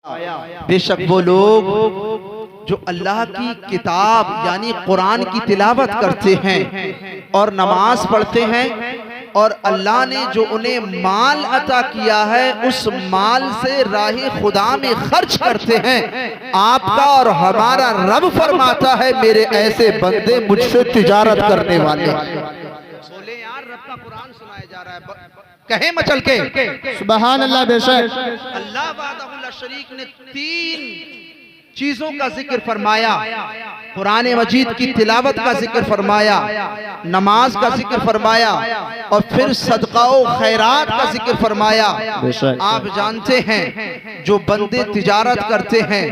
बेशक वो लोग जो अल्लाह की किताब यानी कुरान की तिलावत करते हैं और नमाज पढ़ते हैं और अल्लाह ने जो उन्हें माल अता किया है उस माल से राह खुदा में खर्च करते हैं। आपका और हमारा रब फरमाता है मेरे ऐसे बंदे मुझसे तिजारत करने वाले। बोले यार रब का कुरान सुनाया जा रहा है, कहे मचल के सुभान अल्लाह। बेशक अल्लाह वाहदहुल ला शरीक ने 3 चीजों का जिक्र फरमाया। कुरान मजीद की तिलावत का जिक्र फरमाया, नमाज का जिक्र फरमाया और फिर सदका व खैरात का जिक्र फरमाया। आप जानते हैं जो बंदे तिजारत करते हैं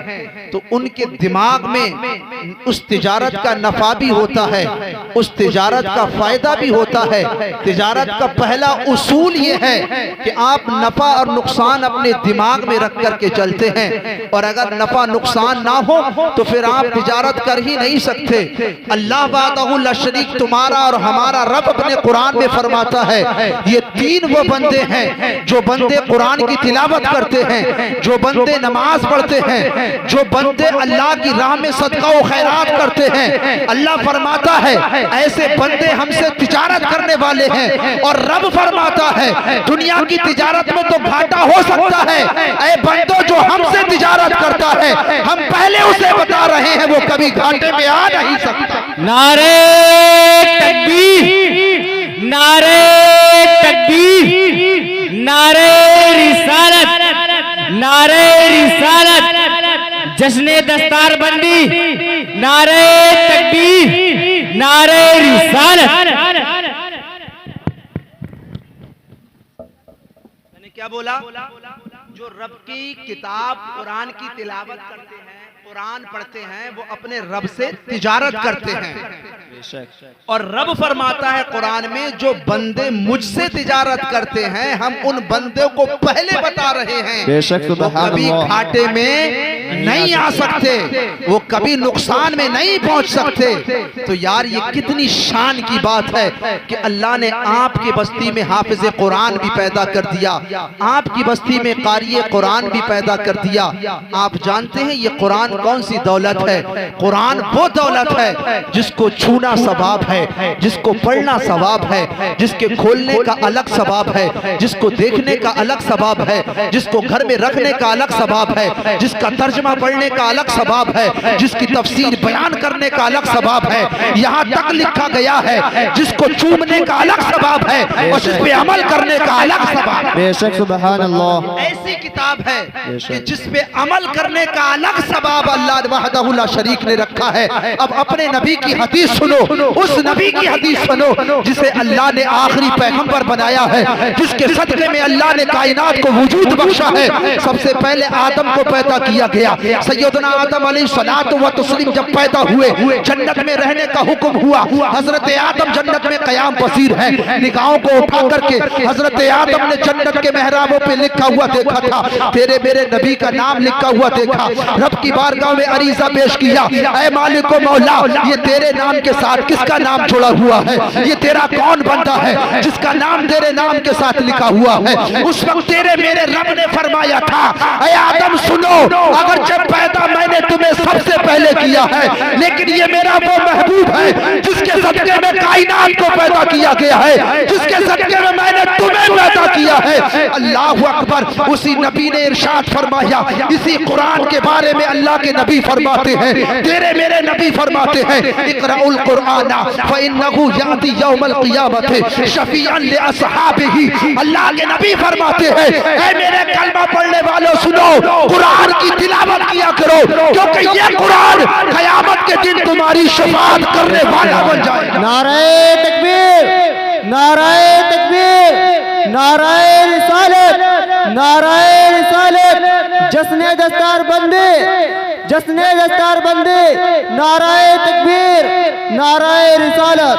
तो उनके दिमाग में उस तिजारत का नफा भी होता है, उस तिजारत का फायदा भी होता है। तिजारत का पहला उसूल ये है कि आप नफा और नुकसान अपने दिमाग में रख करके चलते हैं और अगर नफा नुकसान ना हो तो फिर आप तिजारत कर ही नहीं सकते। अल्लाह वाहदहुल ला शरीक तुम्हारा और हमारा रब अपने कुरान में फरमाता है ये 3 वो बंदे हैं जो बंदे कुरान की तिलावत करते हैं, जो बंदे नमाज पढ़ते हैं, जो बंदे अल्लाह की राह में सदका व खैरात करते हैं। अल्लाह फरमाता है ऐसे बंदे हमसे तिजारत करने वाले हैं और रब फरमाता है दुनिया की तिजारत में तो घाटा हो सकता है, ऐ बंदो जो हमसे तिजारत करता है हम पहले उसे बता रहे हैं वो कभी घाटे में आ नहीं सकता। नारे तकबीर, नारे तकबीर, नारे रिसालत, नारे रिसालत, जश्ने दस्तारबंदी, नारे तकबीर, नारे रिसालत। मैंने क्या बोला? जो रब की किताब कुरान की तिलावत करते हैं, कुरान पढ़ते हैं, वो अपने रब से तिजारत करते हैं। और रब फरमाता है कुरान में जो बंदे मुझसे तिजारत करते हैं हम उन बंदों को पहले बता रहे हैं बेशक वो कभी घाटे में नहीं आ सकते, वो कभी नुकसान में नहीं पहुंच सकते। तो यार ये कितनी शान की बात है कि अल्लाह ने आपकी बस्ती में हाफिज कुरान भी पैदा कर दिया, आपकी बस्ती में कारी कुरान भी पैदा कर दिया। आप जानते हैं ये कुरान कौन सी दौलत है? कुरान वो दौलत है जिसको छूना सवाब है, जिसको पढ़ना सवाब है, जिसके खोलने का अलग सवाब है, जिसको देखने का अलग सवाब है, जिसको घर में रखने का अलग सवाब है, जिसका तर्जमा पढ़ने का अलग सवाब है, जिसकी तफसीर बयान करने का अलग सवाब है। यहाँ तक लिखा गया है जिसको चूमने का अलग सवाब है और जिस पे अमल करने का अलग सवाब है। बेशक सुभान अल्लाह। ऐसी किताब है कि जिस पे अमल करने का अलग सवाब अल्लाह वहदहुल ला शरीक ने रखा है। अब अपने नबी की हदीस सुनो, उस नबी की हदीस सुनो जिसे अल्लाह ने आखिरी पैगंबर बनाया है, जिसके सदक़े में अल्लाह ने कायनात को वजूद बख्शा है। सबसे पहले आदम को पैदा किया गया, सैयदना आदम अलैहिस्सलातु व तस्लीम जब पैदा हुए जन्नत में रहने का हुक्म हुआ। हजरत आदम जन्नत में क़याम पसीर है, निगाहों को उठा करके हजरत आदम ने जन्नत के मेहराबों पे लिखा हुआ देखा था, तेरे मेरे नबी का नाम लिखा हुआ देखा। रब की बारगाह में अरीज़ा पेश किया, ऐ मालिक व मौला ये तेरे नाम के साथ किसका नाम जुड़ा हुआ है? ये तेरा कौन बंदा है जिसका नाम तेरे नाम के साथ लिखा हुआ है? उस वक्त तेरे मेरे रब ने फरमाया था ऐ आदम सुनो, अगर जब पैदा मैंने तुम्हें सबसे पहले किया है लेकिन ये मेरा वो महबूब है जिसके सदक़े में कायनात को पैदा किया गया है, जिसके सदक़े में मैंने तुम्हें पैदा किया है। अल्लाहु अकबर। उसी नबी ने इरशाद फरमाया, इसी कुरान के बारे में अल्लाह के नबी फरमाते हैं, तेरे मेरे नबी फरमाते हैं इक़राउल कुरान फ़इन्नहु याती यौमल क़ियामति शफ़ीअन लिअस्हाबिही। अल्लाह के नबी फरमाते हैं ऐ मेरे कलमा पढ़ने वालों सुनो, कुरान की तिलावत किया करो क्योंकि ये कुरान क़यामत के दिन तुम्हारी शफ़ाअत करने वाला बन जाएगा। नारे तकबीर, नारे तकबीर, नारे रिसालत, नारे रिसालत, जश्ने दस्तारबंदी, जश्ने दस्तारबंदी, नारे तकबीर, नारे रिसालत।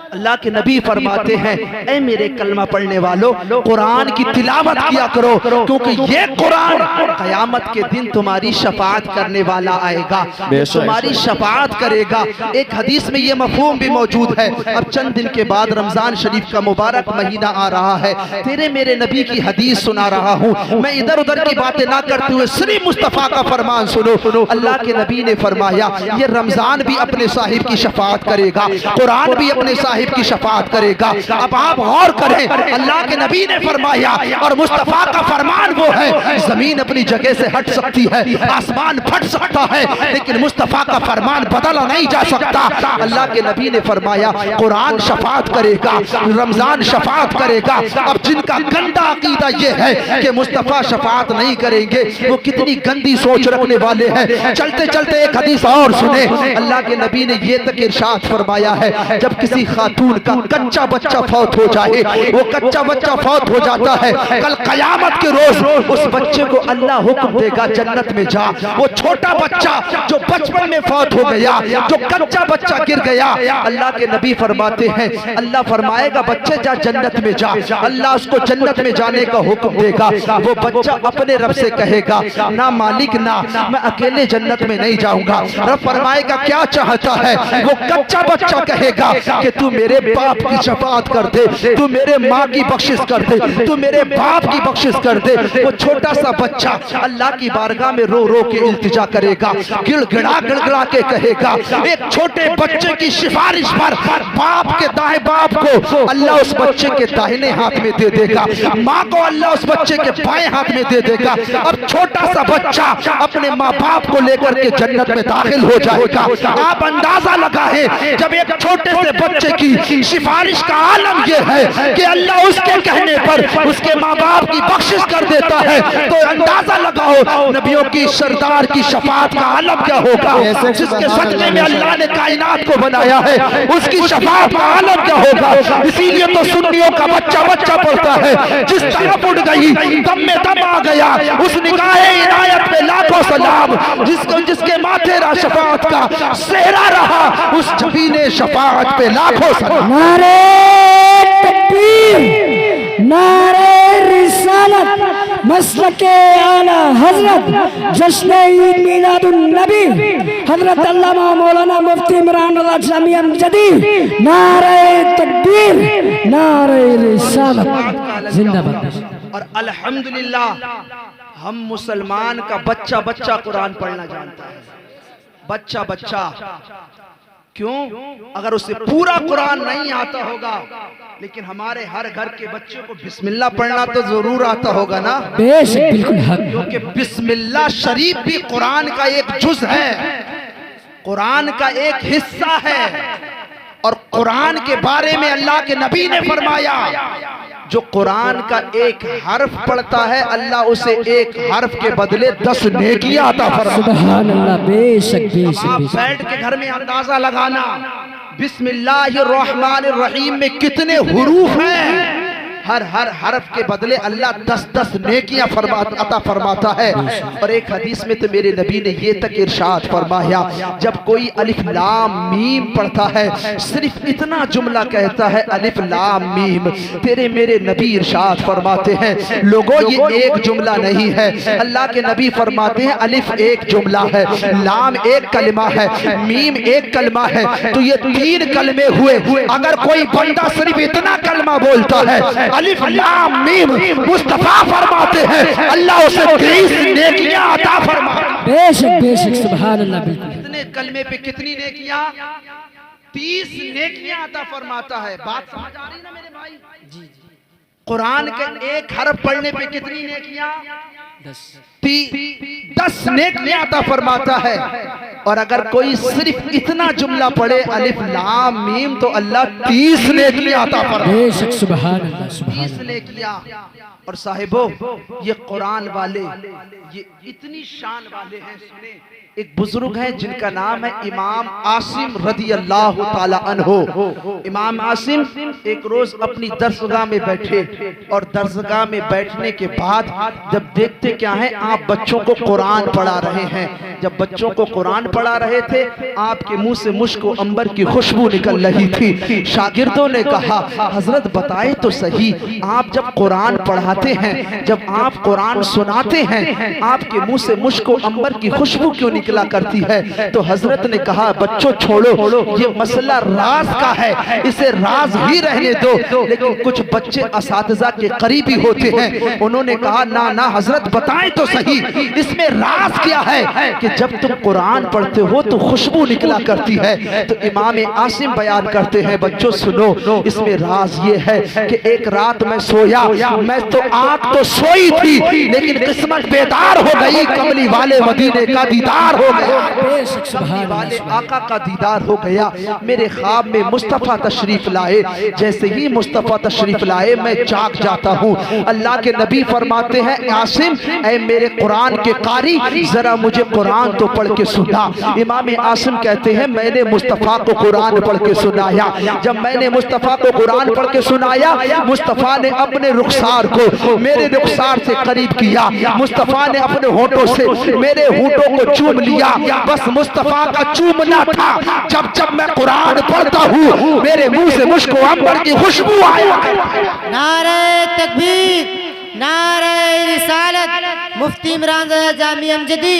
अल्लाह के नबी फरमाते हैं, ऐ मेरे कलमा पढ़ने वालों, कुरान की तिलावत किया करो, क्योंकि ये कुरान क़यामत के दिन तुम्हारी शफाअत करने वाला आएगा, तुम्हारी शफाअत करेगा। एक हदीस में ये मफहूम भी मौजूद है। अब चंद दिन के बाद रमजान शरीफ का मुबारक महीना आ रहा है, तेरे मेरे नबी की हदीस सुना रहा हूँ मैं, इधर उधर की बातें ना करते हुए सिर्फ मुस्तफ़ा का फरमान सुनो। अल्लाह के नबी ने फरमाया, ये रमजान भी अपने साहिब की शफाअत करेगा, कुरान भी अपने साहिब की शफाअत करेगा। अब आप गौर करें, अल्लाह के नबी ने फरमाया और मुस्तफ़ा का फरमान वो है, जमीन अपनी जगह से हट सकती है, आसमान फट सकता है, लेकिन मुस्तफ़ा का फरमान बदला नहीं जा सकता। अल्लाह के नबी ने फरमाया, कुरान शफाअत करेगा, रमजान शफाअत करेगा। अब जिनका गंदा अकीदा ये है कि मुस्तफ़ा शफाअत नहीं करेंगे, वो कितनी गंदी सोच रखने वाले हैं। चलते चलते एक हदीस और सुने। अल्लाह के नबी ने ये तक इरशाद फरमाया है, जब किसी खातून का कच्चा बच्चा फौत हो जाए, वो कच्चा बच्चा फौत हो जाता है, कल कयामत के रोज उस बच्चे को अल्लाह हुक्म देगा, जन्नत में जा। वो छोटा बच्चा जो बचपन में फौत हो गया, जो कच्चा बच्चा गिर गया, अल्लाह के नबी फरमाते हैं, अल्लाह फरमाएगा, बच्चे जा जन्नत में जा। अल्लाह उसको जन्नत में जाने का हुक्म देगा। वो बच्चा अपने रब से कहेगा, ना मालिक ना, मैं अकेले जन्नत में नहीं जाऊंगा। रब फरमाएगा, क्या चाहता है? वो कच्चा बच्चा कहेगा कि तू मेरे बाप की शफाअत कर दे, तू मेरे माँ की बख्शिश कर दे, तू मेरे बाप की बख्शिश कर दे। वो छोटा सा बच्चा अल्लाह की बारगाह में रो रो के इल्तिजा करेगा, गिड़गिड़ा के कहेगा। एक छोटे बच्चे की सिफारिश पर बाप के दाएं बाप को अल्लाह उस बच्चे के दाहिने हाथ में दे देगा, माँ को अल्लाह उस बच्चे के बाएं हाथ में दे देगा। अब छोटा सा बच्चा अपने माँ बाप को लेकर के जन्नत में दाखिल हो जाएगा। आप अंदाजा लगाएं, जब एक छोटे से बच्चे की सिफारिश का आलम यह है कि अल्लाह उसके कहने पर उसके माँ बाप की बख्शिश कर देता है, तो अंदाजा लगाओ नबियों की सरदार की शफाअत का आलम क्या होगा। जिसके सदक़े में अल्लाह ने कायनात को बनाया है, उसकी शफाअत का आलम क्या होगा। इसीलिए तो सुन्नियों का बच्चा बच्चा पढ़ता है, जिस तरफ उड़ गई दम में दम आ गया, उस निगाहे इनायत पे लाखों सलाम, जिसके माथे रा शफाअत का सेहरा रहा, उस जबीने शफाअत पे लाखों सलाम। नारे तकबीर, नारे रिसालत, मसलके आला हजरत, जश्न ईद मिलादुन नबी, हजरत अल्लामा मौलाना मुफ्ती इमरान रज़ा जामिया जदी। नारे तकबीर, नारे रिसालत, जिंदाबाद। और अल्हम्दुलिल्लाह हम मुसलमान का बच्चा बच्चा कुरान पढ़ना जानता है, बच्चा बच्चा। क्यों? अगर उसे पूरा कुरान नहीं आता होगा, लेकिन हमारे हर घर के बच्चे को बिस्मिल्लाह पढ़ना तो जरूर आता होगा ना। बेशक, बिल्कुल हक। क्योंकि बिस्मिल्लाह शरीफ भी कुरान का एक जुज है, कुरान का एक हिस्सा है। और कुरान के बारे में अल्लाह के नबी ने फरमाया, जो कुरान का एक हर्फ पढ़ता है, अल्लाह उसे एक हर्फ के बदले 10 नेकियां अता फरमाता है। सुभान अल्लाह, बेशक बेशक। आप बैठ के घर में अंदाजा लगाना, बिस्मिल्लाहिर्रहमानिर्रहीम में कितने हुरूफ हैं। हर हर्फ के बदले अल्लाह 10-10 नेकियां अता फरमाता है। और एक हदीस में तो मेरे नबी ने ये तक इरशाद फरमाया, जब कोई अलिफ लाम मीम पढ़ता है, सिर्फ इतना जुमला कहता है, अलिफ लाम मीम, तेरे मेरे नबी इरशाद फरमाते हैं, लोगों ये एक जुमला नहीं है। अल्लाह के नबी फरमाते हैं, अलिफ एक जुमला है, लाम एक कलमा है, मीम एक कलमा है, तो ये 3 कलमे हुए। अगर कोई बंदा सिर्फ इतना कलमा बोलता है, अलिफ लाम मीम, मुस्तफा फरमाते हैं अल्लाह उसे 30 नेकियां अता फरमाता है। बेशक बेशक, सुभान अल्लाह। बिल्कुल, कितने कलमे पे कितनी नेकियां? 30 नेकियां अता फरमाता है। बात समझ आ रही ना मेरे भाई? जी। कुरान के एक हर्फ पढ़ने पे कितनी नेकियां? 10 नेकियां अता फरमाता है। और अगर कोई सिर्फ इतना जुमला पढ़े, अलिफ लाम मीम, तो अल्लाह 30 नेकियां अता फरमाता है। बेशक, सुभान अल्लाह, सुभान 30 नेकियां। और साहिबो, ये कुरान वाले ये इतनी शान वाले हैं। सुने, एक बुजुर्ग है जिनका नाम है इमाम आसिम रदी अल्लाह ताला अन्हो। इमाम आसिम एक रोज अपनी दरसगाह में बैठे, और दरसगाह में बैठने के बाद जब देखते क्या है, आप बच्चों को कुरान पढ़ा रहे हैं। जब बच्चों को कुरान पढ़ा रहे थे, आपके मुंह से मुश्क अंबर की खुशबू निकल रही थी। शागिर्दों ने कहा, हजरत बताए तो सही, आप जब कुरान पढ़ाते हैं, जब आप कुरान सुनाते हैं, आपके मुंह से मुश्क अंबर की खुशबू क्यों निकला करती है? तो हजरत ने कहा, बच्चों छोड़ो, ये मसला राज का है, इसे राज ही रहने दो। लेकिन कुछ बच्चे असातिज़ा के करीबी होते हैं, उन्होंने कहा, ना ना हजरत बताएं तो सही, इसमें राज क्या है कि जब तुम कुरान पढ़ते हो तो खुशबू निकला करती है। तो इमाम आसिम बयान करते हैं, बच्चों सुनो, इसमें राज ये है कि एक रात मैं सोया, मैं तो आंख तो सोई थी लेकिन किस्मत बेदार हो गई, कमली वाले मदीने का दीदार हो गया, कमली वाले आका का दीदार हो गया। मेरे ख्वाब में मुस्तफ़ा तशरीफ लाए, जैसे ही मुस्तफ़ा तशरीफ लाए मैं जाग जाता हूँ। अल्लाह के नबी फरमाते हैं, आसिम ऐ मेरे कुरान के कारी, जरा मुझे कुरान तो पढ़ के सुना। इमाम आसिम कहते हैं, मैंने मुस्तफ़ा को कुरान पढ़ के सुनाया। जब मैंने मुस्तफ़ा को कुरान पढ़ के सुनाया, मुस्तफ़ा ने अपने रुखसार को मेरे रुखसार से करीब किया, मुस्तफ़ा ने अपने होठों से मेरे होठों को चूम लिया। बस मुस्तफ़ा का चूमना था। जब जब मैं कुरान पढ़ता हूँ, मेरे मुंह से मुश्क अंबर की खुशबू आया। नारे तकबीर, नारे रिसालत, मुफ्ती इमरान जामी अमजदी,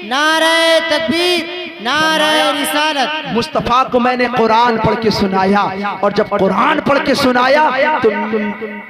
नारे तकबीर, नारे रिसालत। मुस्तफ़ा को मैंने कुरान पढ़ के सुनाया, और जब कुरान पढ़ के सुनाया तो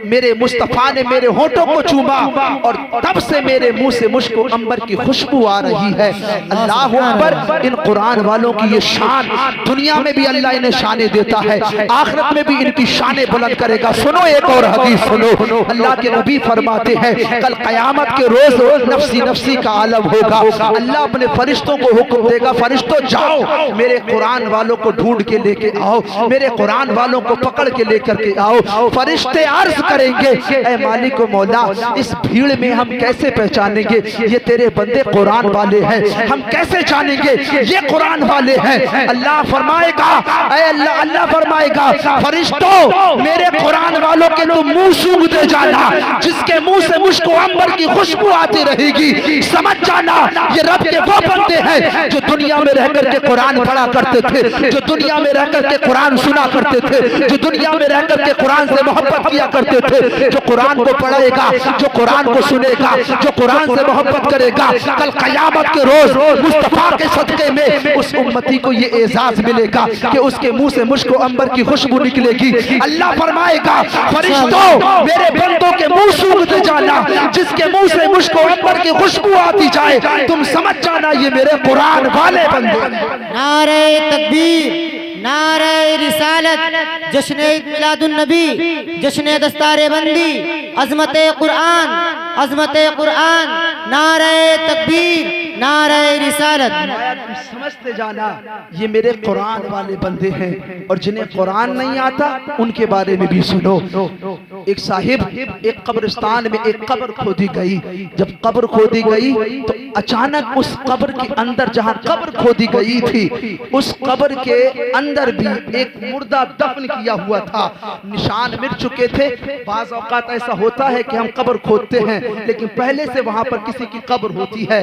मेरे मुस्तफ़ा ने मेरे होठों को चूमा, और तब से मेरे मुंह से मुश्क अंबर की खुशबू आ रही है। अल्लाह अकबर। इन कुरान वालों की ये शान, दुनिया में भी अल्लाह इन्हें शाने देता है, आखिरत में भी इनकी शाने बुलंद करेगा। सुनो एक और हदीस सुनो, अल्लाह के नबी फरमाते हैं, कल क़यामत के रोज नफ्सी नफ्सी का आलम होगा। अल्लाह अपने फरिश्तों को हुक्म देगा, फरिश्तों जाओ मेरे कुरान वालों को ढूंढ के लेके आओ, मेरे कुरान वालों को पकड़ के लेकर के आओ। फरिश्ते अर्ज करेंगे, ऐ मालिक मौला, इस भीड़ में हम कैसे पहचानेंगे ये तेरे बंदे कुरान वाले हैं? हम कैसे जानेंगे ये कुरान वाले हैं? अल्लाह फरमाएगा, ऐ अल्लाह, अल्लाह फरमाएगा, फरिश्तों मेरे कुरान वालों के तुम मुंह सूंघते जाना, जिसके मुंह से मुश्क अंबर की खुशबू आती रहेगी, समझ जाना ये रब के वो बंदे हैं जो दुनिया में रह करके कुरान पढ़ा करते थे, जो दुनिया में रह करके कुरान सुना करते थे, जो दुनिया में रह करके कुरान से मोहब्बत किया करते थे। जो कुरान को पढ़ेगा, जो कुरान को सुनेगा, जो कुरान से मोहब्बत करेगा, कल क़यामत के रोज मुस्तफ़ा के सदक़े में उस उम्मती को ये एजाज मिलेगा कि उसके मुंह से मुश्क अंबर की खुशबू निकलेगी। अल्लाह फरमाएगा, फरिश्तों मेरे बंदों के मुंह सूंघते जाना, जिसके मुंह से मुश्क अंबर की खुशबू आती जाए, तुम समझ जाना ये मेरे कुरान वाले बंदे। नारे तकबीर, नारे रिसालत, जश्न मिलादुन नबी, जश्न दस्तारे बंदी, अजमत कुरान, अजमत कुरान, नारे तकबीर, नारे रिसालत। समझते जाना ये मेरे कुरान वाले बंदे हैं, और जिन्हें कुरान नहीं आता उनके बारे में भी सुनो। एक साहिब, एक कब्रिस्तान में एक कब्र खोदी गई। जब कब्र खोदी गई तो अचानक उस कब्र के अंदर, जहां कब्र खोदी गई थी, उस कब्र के अंदर भी एक मुर्दा दफन किया हुआ था। निशान मिट चुके थे। बाज़ औक़ात ऐसा होता है कि हम कब्र खोदते हैं लेकिन पहले से वहां पर किसी की कब्र होती है।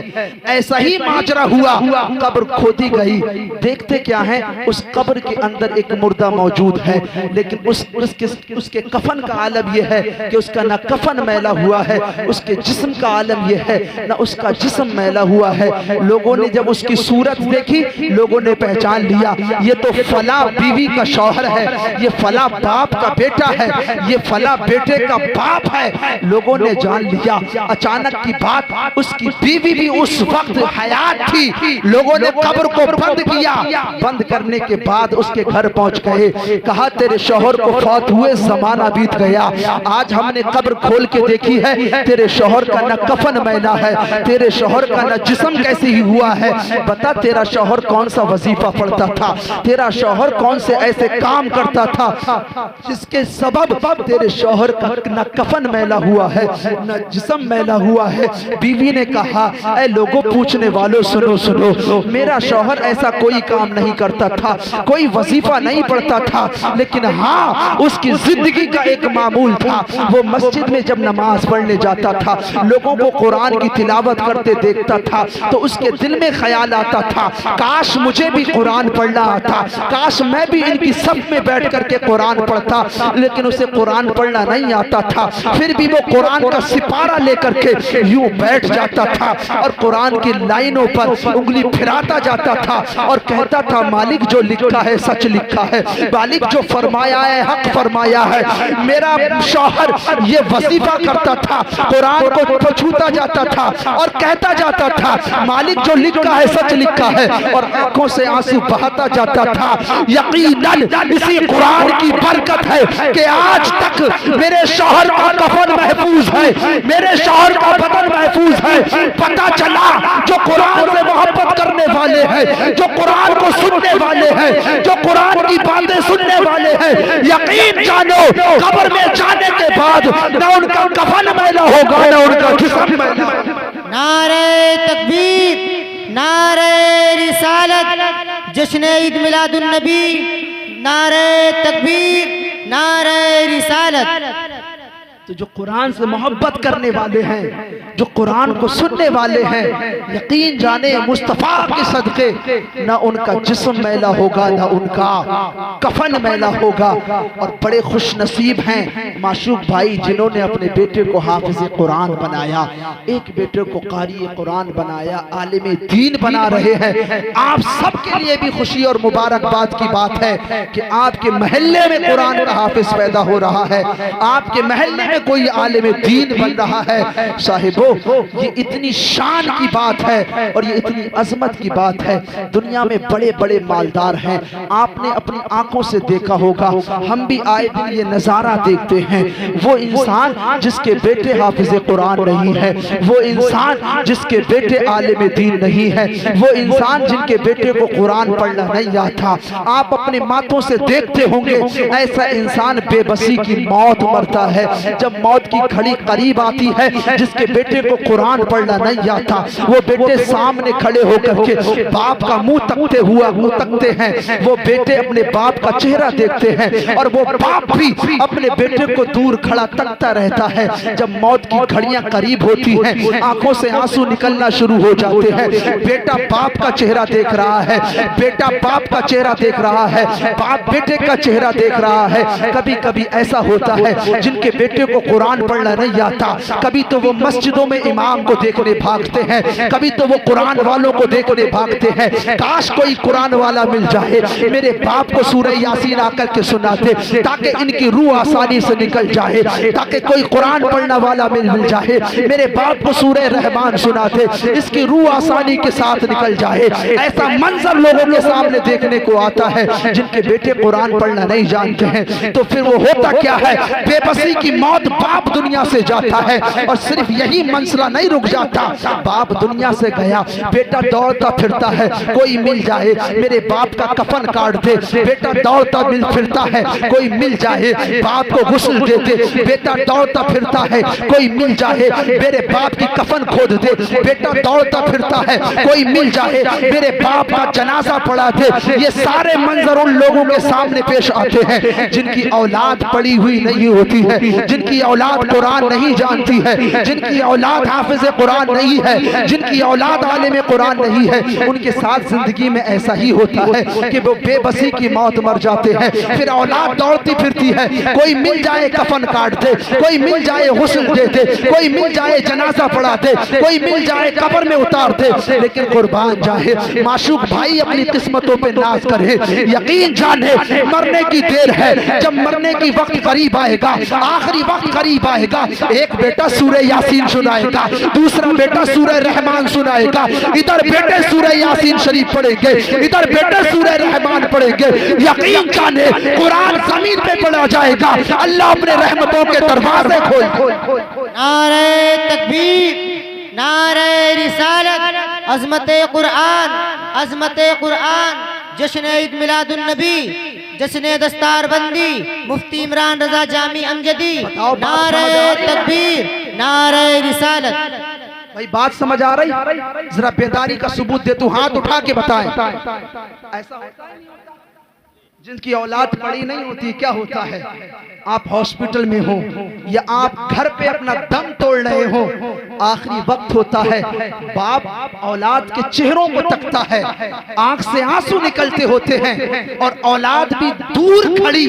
ऐसा ही माजरा हुआ, कब्र खोदी गई। देखते क्या है, उस कब्र के अंदर एक मुर्दा मौजूद है, लेकिन उसके कफन का आलम यह है कि उसका ना कफन मैला हुआ है, उसके जिस्म का आलम यह है ना उसका जिस्म मैला हुआ है। लोगों ने जब उसकी सूरत देखी, लोगों ने पहचान लिया ये तो फला बीवी का शौहर है, ये फला बाप का बेटा है, ये फला बेटे का बाप है। लोगों ने जान लिया। अचानक की बात, उसकी बीवी भी उस वक्त हयात थी। लोगों ने कब्र को बंद किया। बंद करने के बाद उसके घर पहुंच गए। कहा, तेरे शौहर को फौत हुए जमाना बीत गया, आज हमने कब्र खोल के देखी है, तेरे शौहर का न कफन मैला है, तेरे शौहर का न जिस्म कैसे ही हुआ है। बता तेरा शौहर कौन सा वजीफा पढ़ता था, तेरा शौहर कौन से ऐसे काम करता था जिसके सबब तेरे शौहर का न कफन मैला हुआ है न जिस्म मैला हुआ है। बीवी ने कहा, ऐ लोगों पूछ पूछने वालों सुनो सुनो, मेरा शौहर ऐसा कोई काम नहीं करता था, कोई वजीफा नहीं पढ़ता था, लेकिन हाँ उसकी जिंदगी का एक मामूल था, वो मस्जिद में जब नमाज पढ़ने जाता था, लोगों को कुरान की तिलावत करते देखता था, तो उसके दिल में ख्याल आता था काश मुझे भी कुरान पढ़ना आता, काश मैं भी इनकी सफ में बैठ करके कुरान पढ़ता, लेकिन उसे कुरान पढ़ना नहीं आता था। फिर भी वो कुरान का सिपारा लेकर के यूं बैठ जाता था और कुरान की लाइनों पर उंगली फिराता जाता था और कहता था मालिक जो लिखा है सच लिखा है, मालिक जो फरमाया है हक फरमाया है। मेरा शौहर ये वजीफा करता था, कुरान को छूता जाता था और कहता जाता था मालिक जो लिखा है सच लिखा है, और आंखों से आंसू बहाता जाता था। यकीनन इसी कुरान की बरकत है कि आज तक मेरे शौहर का कफन महफूज है, मेरे शौहर का बदन महफूज है। पता चला जो कुरान से मोहब्बत करने वाले हैं, जो कुरान को सुनने वाले हैं, जो कुरान की बातें सुनने वाले हैं, यकीन जानो कब्र में जाने के बाद न उनका कफन मैला होगा न उनका जिस्म मैला। नारे तकबीर, नारे रिसालत, जश्न ईद मिलादुन नबी, नारे तकबीर, नारे रिसालत। तो जो कुरान से मोहब्बत करने वाले हैं, जो कुरान को सुनने वाले हैं, यकीन जाने मुस्तफ़ा के सदके न उनका जिस्म मैला होगा न उनका कफन मैला होगा। और बड़े खुश नसीब हैं माशूक भाई जिन्होंने अपने बेटे को हाफिज कुरान बनाया, एक बेटे को कारी कुरान बनाया, आलिम दीन बना रहे हैं। आप सबके लिए भी खुशी और मुबारकबाद की बात है कि आपके महल्ले में कुरान का हाफिज पैदा हो रहा है, आपके महल्ले कोई आलिम दीन बन रहा है। साहिबो ये इतनी शान की बात है और ये इतनी अजमत की बात है। दुनिया में बड़े बड़े मालदार हैं, आपने अपनी आंखों से देखा होगा, हम भी आए दिन ये नजारा देखते हैं। वो इंसान जिसके बेटे हाफिज कुरान नहीं है, वो इंसान जिसके बेटे आलिम दीन नहीं है, वो इंसान जिनके बेटे को कुरान पढ़ना नहीं आता, आप अपने माथों से देखते होंगे ऐसा इंसान बेबसी की मौत मरता है। जब मौत की घड़ी करीब आती है, जिसके बेटे को कुरान पढ़ना नहीं आता, वो बेटे सामने खड़े होकर के बाप का मुंह तकते हैं, वो बेटे अपने बाप का चेहरा देखते हैं और वो बाप भी अपने बेटे को दूर खड़ा तकता रहता है। जब मौत की घड़ियां करीब होती हैं, आंखों से आंसू निकलना शुरू हो जाते हैं। बेटा बाप का चेहरा देख रहा है, बेटा बाप का चेहरा देख रहा है, बाप बेटे का चेहरा देख रहा है। कभी कभी ऐसा होता है जिनके बेटे को कुरान पढ़ना नहीं आता, कभी तो वो मस्जिदों में इमाम को देखने भागते हैं, कभी तो वो कुरान वालों को देखने भागते हैं। काश कोई कुरान वाला मिल जाए, मेरे बाप को सूरह यासीन आकर के सुनाते ताकि इनकी रूह आसानी से निकल जाए, ताकि कोई कुरान पढ़ना वाला मिल जाए, मेरे बाप को सूरह रहमान सुनाते, इसकी रूह आसानी के साथ निकल जाए। ऐसा मंजर लोगों के सामने देखने को आता है जिनके बेटे कुरान पढ़ना नहीं जानते हैं। तो फिर वो होता क्या है, बेबसी की मौत, बाप दुनिया से जाता है और सिर्फ यही मंसला नहीं रुक जाता, बाप दुनिया से गया, बेटा दौड़ता फिरता है, कोई मिल जाए मेरे बाप का कफन काट दे, बेटा दौड़ता मिल फिरता है, कोई मिल जाए बाप को गुस्ल दे दे, बेटा दौड़ता फिरता है, कोई मिल जाए मेरे बाप की कफन खोद दे, बेटा दौड़ता फिरता है, कोई मिल जाए मेरे बाप का जनाजा पड़ा दे। ये सारे मंजर उन लोगों के सामने पेश आते हैं जिनकी औलाद पड़ी हुई नहीं होती है, जिनकी औलाद कुरान नहीं जानती है, जिनकी औलाद हाफिज कुरान नहीं है, जिनकी औलाद आलिम कुरान नहीं है। उनके साथ जिंदगी में ऐसा ही होता है कि वो बेबसी की मौत मर जाते हैं। फिर औलाद दौड़ती फिरती है, कोई मिल जाए कफन काट दे, कोई मिल जाए गुस्ल दे दे, कोई मिल जाए जनाजा पढ़ा दे, कोई मिल जाए कब्र में उतार दे। लेकिन कुर्बान जाए माशूक भाई अपनी किस्मतों पे नाज करे, यकीन जाने मरने की देर है, जब मरने की वक्त करीब आएगा, आखिरी वक्त करीब आएगा, एक बेटा सूरह यासीन सुनाएगा, दूसरा बेटा सूरह रहमान सुनाएगा, इधर बेटे सूरह यासीन शरीफ पढ़ेंगे, इधर बेटे सूरह रहमान पढ़ेंगे। यकीन जाने कुरान जमीन पे पढ़ा जाएगा, अल्लाह अपने रहमतों के दरवाजे खोल। नारे तकबीर, नारे रिसालत, अज़मते कुरान, अज़मते कुरान, जश्न ईद मिलादुन नबी, जश्न दस्तार बंदी, मुफ्ती इमरान रजा जामी अमजदी। नारे तकबीर, नारे रिसालत। भाई बात समझ आ रही? जरा बेदारी का सबूत दे, तू हाथ उठा के बताए। ऐसा होता है जिनकी औलाद पड़ी नहीं होती, क्या होता है? आप हॉस्पिटल में हो या आप घर पे अपना दम तोड़ रहे हो, आखिरी वक्त होता है, बाप औलाद के चेहरों को तकता है, आंख से आंसू निकलते होते हैं और औलाद भी दूर खड़ी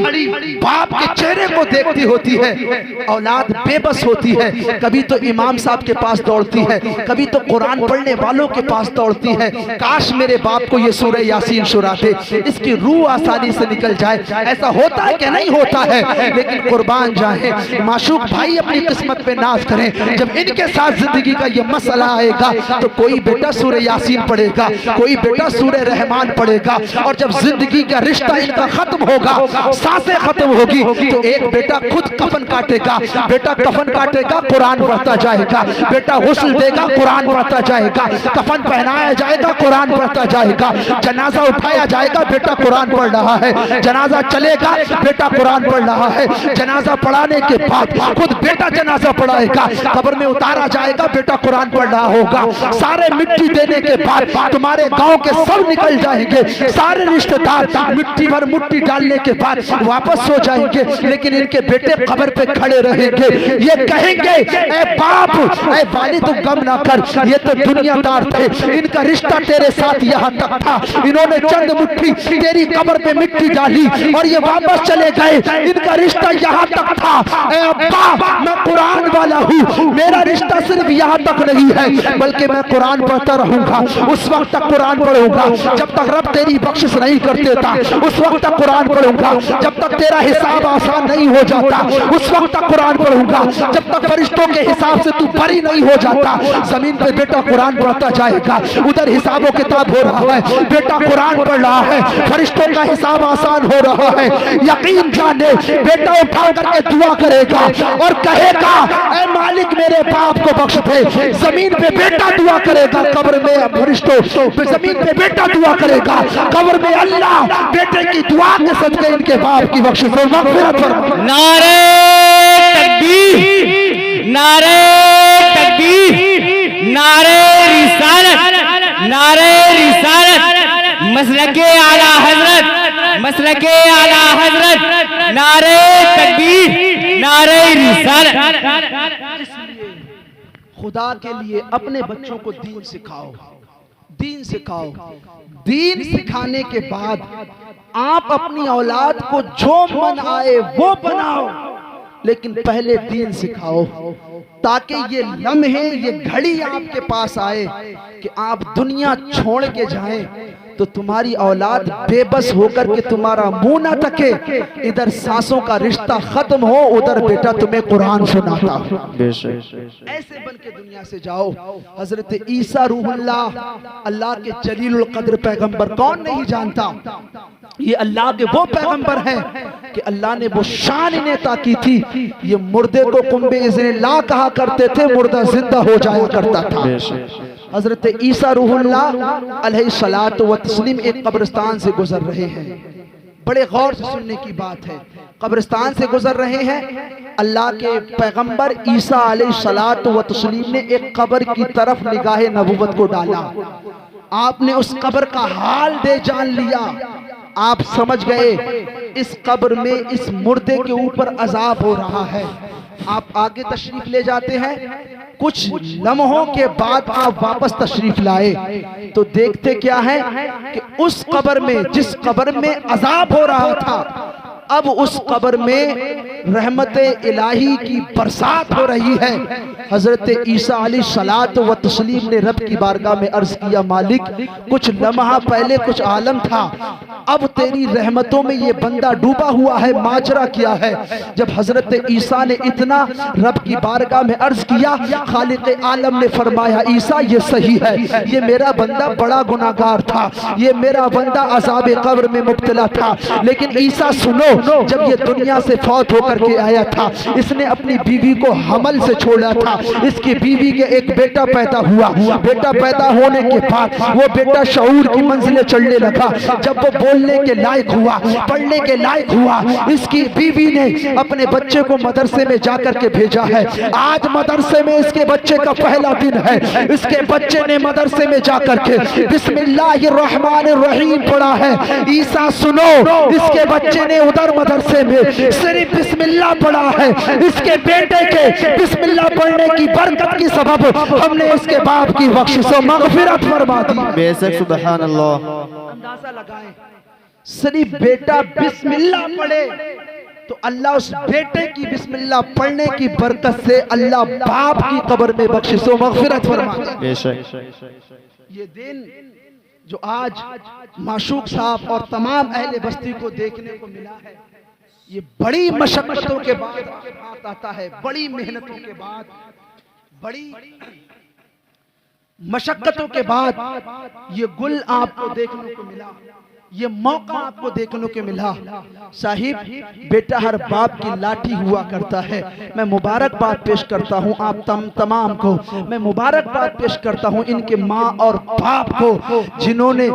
बाप के चेहरे को देखती होती है। औलाद बेबस होती है, कभी तो इमाम साहब के पास दौड़ती है, कभी तो कुरान पढ़ने वालों के पास दौड़ती है, काश मेरे बाप को ये सूरह यासीन सुना दे, इसकी रूह आसानी से निकल जाए। ऐसा होता है कि नहीं होता है? लेकिन कुर्बान जाए माशूक भाई अपनी किस्मत पे नाज करें, जब इनके साथ जिंदगी का ये मसला आएगा तो कोई बेटा सूरह यासीन पढ़ेगा, कोई बेटा सूरह रहमान पढ़ेगा, और जब जिंदगी का रिश्ता इनका खत्म होगा, सांसें खत्म होगी, तो एक बेटा खुद कफन काटेगा, बेटा कफन काटेगा, कुरान पढ़ता जाएगा, बेटा गुस्ल देगा, कुरान पढ़ता जाएगा, कफन पहनाया जाएगा, कुरान पढ़ता जाएगा, जनाजा उठाया जाएगा, बेटा कुरान पढ़ रहा है, जनाजा चलेगा, बेटा कुरान पढ़ रहा है, जनाजा पढ़ाने के बाद खुद बेटा जनाजा पढ़ाएगा, कब्र में उतारा जाएगा, बेटा कुरान पढ़ रहा होगा, सारे मिट्टी देने के बाद तुम्हारे गांव के सब निकल जाएंगे, सारे रिश्तेदार मिट्टी भर मुट्ठी डालने के बाद वापस हो जाएंगे, लेकिन इनके बेटे कब्र पे खड़े रहेंगे, ये कहेंगे ए बाप, ए वालिद तुम गम ना कर, ये तो दुनियादार थे, इनका रिश्ता तेरे साथ यहाँ तक था, इन्होंने चंद मुट्ठी तेरी कब्र पे मिट्टी डाली और ये वापस चले गए, इनका रिश्ता यहाँ तक था। ए अब्बा, मैं कुरान वाला हूँ, मेरा रिश्ता सिर्फ यहाँ तक नहीं है, बल्कि मैं कुरान पढ़ता रहूंगा, उस वक्त तक कुरान पढ़ूंगा जब तक रब तेरी बख्शिश नहीं कर देता, उस वक्त तक कुरान पढ़ूंगा जब तक तेरा हिसाब आसान नहीं हो जाता, उस वक्त तक कुरान पढ़ूंगा जब तक फरिश्तों के हिसाब से तू बरी नहीं हो जाता। जमीन पे बेटा कुरान पढ़ता जाएगा, उधर हिसाबो किताब हो रहा है, बेटा कुरान पढ़ रहा है, फरिश्तों का हिसाब आसान हो रहा है। यकीन जाने बेटा उठा करके दुआ करेगा और कहेगा ऐ मालिक मेरे बाप को बख्श दे। जमीन पे बेटा दुआ करेगा, कब्र में फरिश्तों, जमीन पे बेटा दुआ करेगा, कब्र में अल्लाह बेटे की दुआ के सदके इनके बाप की बख्शिश और मग़फ़िरत फरमा। नारे तकबीर, नारे तकबीर, नारे रिसालत, नारे रिसालत, मसलके आला हजरत, मसलके आला हजरत, नारे तकबीर, नारे रिसालत। खुदा के लिए अपने बच्चों को दीन सिखाओ, दीन सिखाओ, दीन सिखाने के बाद आप अपनी औलाद को जो मन आए वो बनाओ, लेकिन पहले दीन सिखाओ, ताकि ये लम्हे, ये घड़ी आपके पास आए कि आप दुनिया छोड़ के जाएं तो तुम्हारी औलाद बेबस होकर के तुम्हारा मुंह ना तके, इधर सांसों का रिश्ता खत्म हो, उधर बेटा तुम्हें कुरान सुनाता हो। ऐसे बन के दुनिया से जाओ। हजरत ईसा रूहुल्लाह, अल्लाह के जलीलुल कद्र पैगंबर, कौन नहीं जानता, ये अल्लाह के वो पैगंबर हैं कि अल्लाह ने वो शान इन्हें अता की थी, ये मुर्दे को कुंबे इज़्निल्लाह कहा करते थे, मुर्दा जिंदा हो जाया करता था। हजरत ईसा रूहुल्लाह अलैहिस्सलातु व तस्लीम एक कब्रिस्तान से गुजर रहे हैं, बड़े गौर से सुनने की बात है, कब्रिस्तान से गुजर रहे हैं, अल्लाह के पैगंबर ईसा अलैहिस्सलातु व तस्लीम ने एक कब्र की तरफ निगाहे नबूवत को डाला, आपने उस कब्र का हाल दे जान लिया, आप समझ गए इस कब्र में इस मुर्दे के ऊपर अजाब हो रहा है। आप आगे तशरीफ ले जाते हैं, कुछ लम्हों के बाद आप वापस तशरीफ लाए तो देखते क्या है कि उस कब्र में, जिस कब्र में अजाब हो रहा था, अब उस कब्र में रहमत इलाही की बरसात हो रही है। हजरत ईसा अलैहिस्सलातु व तस्लीम ने रब की बारगाह में अर्ज किया, मालिक कुछ लम्हा पहले कुछ आलम था, अब तेरी रहमतों में ये बंदा डूबा हुआ है, माजरा किया है। जब हजरत ईसा ने इतना रब की बारगाह में अर्ज किया, खालिक आलम ने फरमाया, ईसा ये सही है, ये मेरा बंदा बड़ा गुनाहगार था, ये मेरा बंदा अज़ाब कब्र में मुब्तला था, लेकिन ईसा सुनो, जब ये दुनिया से फौत होकर के आया था, इसने अपनी बीवी को हमल से छोड़ा था, इसकी बीवी के एक बेटा पैदा हुआ, बेटा पैदा होने के बाद वो बेटा शऊर की मंजिलें चढ़ने लगा, जब वो बोलने के लायक हुआ, पढ़ने के लायक हुआ। इसकी बीवी ने अपने बच्चे को मदरसे में जाकर के भेजा है। आज मदरसे में इसके बच्चे का पहला दिन है। इसके बच्चे ने मदरसे में जाकर के बिस्मिल्लाहिर्रहमानिर्रहीम पढ़ा है। ईसा सुनो, इसके बच्चे ने उधर मदरसे में सिर्फ बिस्मिल्लाह पढ़ा है। इसके बेटे के बिस्मिल्लाह पढ़ने की बरकत की सबब हमने इसके बाप की बख्शिश और मगफिरत फरमा दी। बेशक सुभान अल्लाह। अंदाजा लगाएं, सिर्फ बेटा बिस्मिल्लाह पढ़े तो अल्लाह उस बेटे की बिस्मिल्लाह पढ़ने की बरकत से अल्लाह बाप की कब्र में बख्शिश और मगफिरत फरमाता है। ये दिन जो आज माशूक साहब और तमाम अहले बस्ती को देखने को मिला है, ये बड़ी मशक्कतों के बाद आता है, बड़ी मेहनतों के बाद, बड़ी मशक्कतों के बाद ये गुल आपको देखने को मिला, ये मौका आपको देखने को मिला। साहिब, बेटा हर बाप की लाठी हुआ करता है। मैं मुबारकबाद पेश करता हूँ आप तमाम को, मैं मुबारकबाद पेश करता हूँ इनके माँ और बाप को, जिन्होंने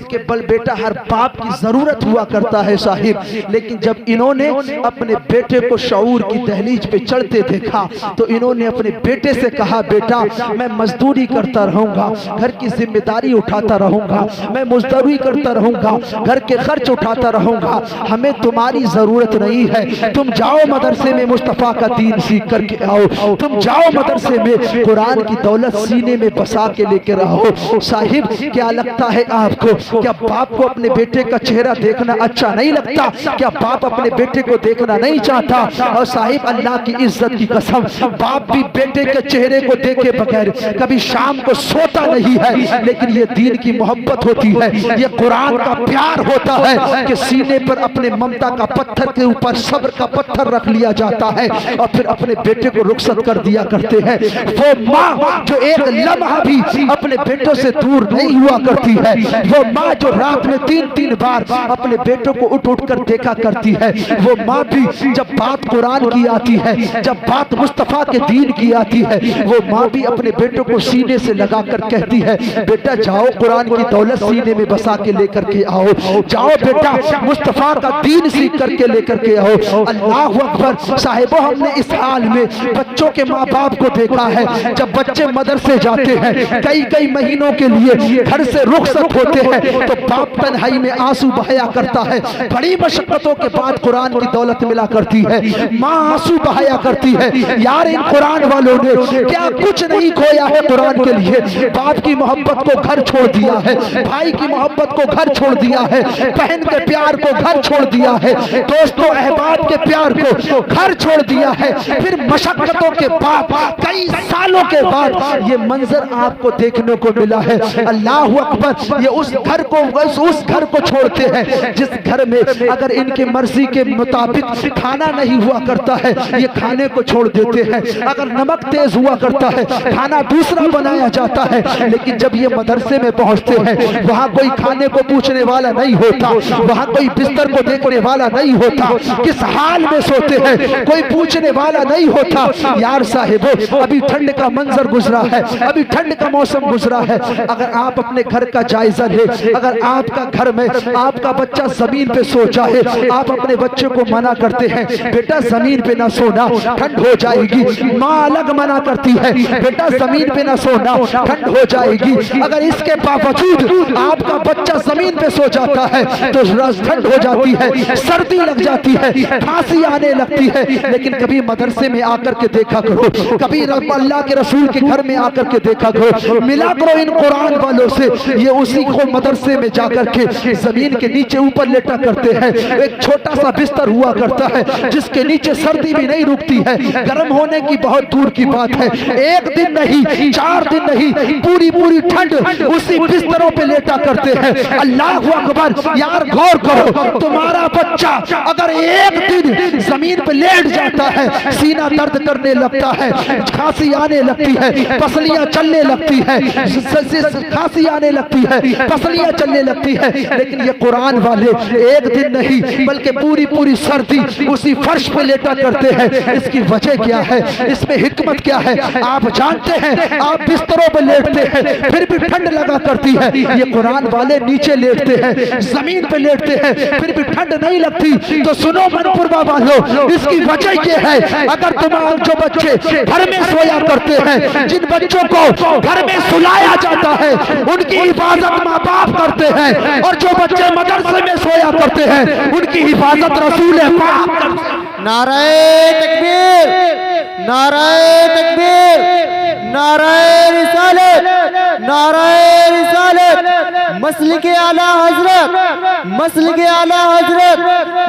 के बल बेटा हर बाप की जरूरत हुआ करता है साहिब। लेकिन जब इन्होंने अपने बेटे को शऊर की दहलीज पे चढ़ते देखा तो इन्होंने अपने बेटे से कहा, बेटा मैं मजदूरी करता रहूंगा, घर की जिम्मेदारी उठाता रहूंगा, मैं मजदूरी करता रहूंगा, घर के खर्च उठाता रहूंगा, हमें तुम्हारी जरूरत नहीं है। तुम जाओ मदरसे में मुस्तफा का दीन सीख करके आओ, तुम जाओ मदरसे में कुरान की दौलत सीने में बसा के लेकर आओ। साहिब, क्या लगता है आपको, क्या बाप को अपने बेटे का चेहरा देखना अच्छा नहीं लगता? क्या बाप अपने बेटे को देखना नहीं चाहता? और साहिब, अल्लाह की इज्जत की कसम, बाप भी बेटे के चेहरे को देखे बगैर कभी शाम को सोता नहीं है। लेकिन ये दीन की मोहब्बत होती है, ये कुरान का प्यार होता है कि सीने पर अपने ममता का पत्थर के ऊपर सब्र का पत्थर रख लिया जाता है और फिर अपने बेटे को रुखसत कर दिया करते हैं। वो माँ जो एक लम्हा भी अपने बेटों से दूर नहीं हुआ करती है, वो माँ जो रात में 3-3 बार अपने बेटों को उठ उठ कर देखा करती है, वो माँ भी जब बात कुरान की आती है, जब बात मुस्तफा के दीन की आती है, वो माँ भी अपने बेटों को सीने से लगा कर कहती है, बेटा जाओ कुरान की दौलत सीने में बसा के लेकर के आओ, जाओ बेटा मुस्तफा का दीन सीख करके लेकर के आओ। अल्लाह अकबर। साहिबो, हमने इस हाल में बच्चों के माँ बाप को देखा है, जब बच्चे मदरसे जाते हैं कई महीनों के लिए घर से रुखसत होते हैं तो बाप तन्हाई में आंसू बहाया करता है। बड़ी मशक्कतों के बाद कुरान की दौलत मिला करती है, माँ आंसू बहाया करती है। यार, इन कुरान वालों ने क्या कुछ नहीं खोया है कुरान के लिए? बाप की मोहब्बत को घर छोड़ दिया है, भाई की मोहब्बत को घर छोड़ दिया है, बहन के प्यार को घर छोड़ दिया है, दोस्तों अहबाब के प्यार को घर छोड़ दिया है। फिर मशक्कतों के बाद कई सालों के बाद ये मंजर आपको देखने को मिला है। अल्लाह अकबर। ये उस घर को छोड़ते हैं जिस घर में अगर इनकी मर्जी के मुताबिक खाना नहीं हुआ करता है, ये खाने को छोड़ देते हैं। अगर नमक तेज हुआ करता है, खाना दूसरा बनाया जाता है। लेकिन जब ये मदरसे में पहुंचते हैं, वहां कोई खाने को पूछने वाला नहीं होता, वहां कोई बिस्तर को देखने वाला नहीं होता, किस हाल में सोते हैं कोई पूछने वाला नहीं होता। यार साहिबो, अभी ठंड का मंजर गुजरा है, अभी ठंड का मौसम गुजरा है। अगर आप अपने घर का जायजा ले, अगर आपका घर में आपका बच्चा जमीन पे सो जाए, आप अपने बच्चे को मना करते हैं, बेटा जमीन पे ना सोना, ठंड हो जाएगी। माँ अलग मना करती है, बेटा जमीन पे ना सोना, ठंड हो जाएगी। अगर इसके बावजूद आपका बच्चा जमीन पे सो जाता है तो ठंड हो जाती है, सर्दी लग जाती है, खांसी आने लगती है। लेकिन कभी मदरसे में आकर के देखा करो, कभी अल्लाह के रसूल के घर में आकर के देखा करो, मिला करो इन कुरान वालों से। ये उसी को मदरसे में जाकर के जमीन के नीचे ऊपर लेटा करते हैं। एक छोटा सा बिस्तर हुआ करता है जिसके नीचे सर्दी भी नहीं रुकती है, गर्म होने की बहुत दूर की बात है। एक दिन नहीं, 4 दिन नहीं, पूरी ठंड उसी बिस्तरों पे लेटा करते हैं। अल्लाह अकबर। यार गौर करो, तुम्हारा बच्चा अगर एक दिन जमीन पे लेट जाता है, सीना दर्द करने लगता है, खांसी आने लगती है, पसलियां चलने लगती है, खांसी आने लगती है, पसलियां चलने लगती है। लेकिन ये कुरान वाले एक दिन नहीं बल्कि पूरी सर्दी उसी फर्श पे लेटा करते हैं। इसकी वजह क्या है, इसमें हिकमत क्या है आप जानते हैं? आप बिस्तरों पे लेटते हैं फिर भी ठंड लगा करती है, ये कुरान वाले नीचे लेटते लेटते हैं, जमीन पे लेटते हैं, फिर भी ठंड नहीं लगती। तो सुनो मनपुरवा वालों, इसकी वजह ये है, अगर तुम्हारे जो बच्चे घर में सोया करते हैं, जिन बच्चों को घर में सुलाया जाता है, उनकी हिफाजत माँ बाप करते हैं, और जो बच्चे मदरसे में सोया करते हैं, उनकी हिफाजत रसूल पाक करते हैं। नाराए तकबीर, नाराए तकबीर, नाराए रिसालत, नाराए रिसालत, मसलिक आला हजरत, मसलिक आला हजरत,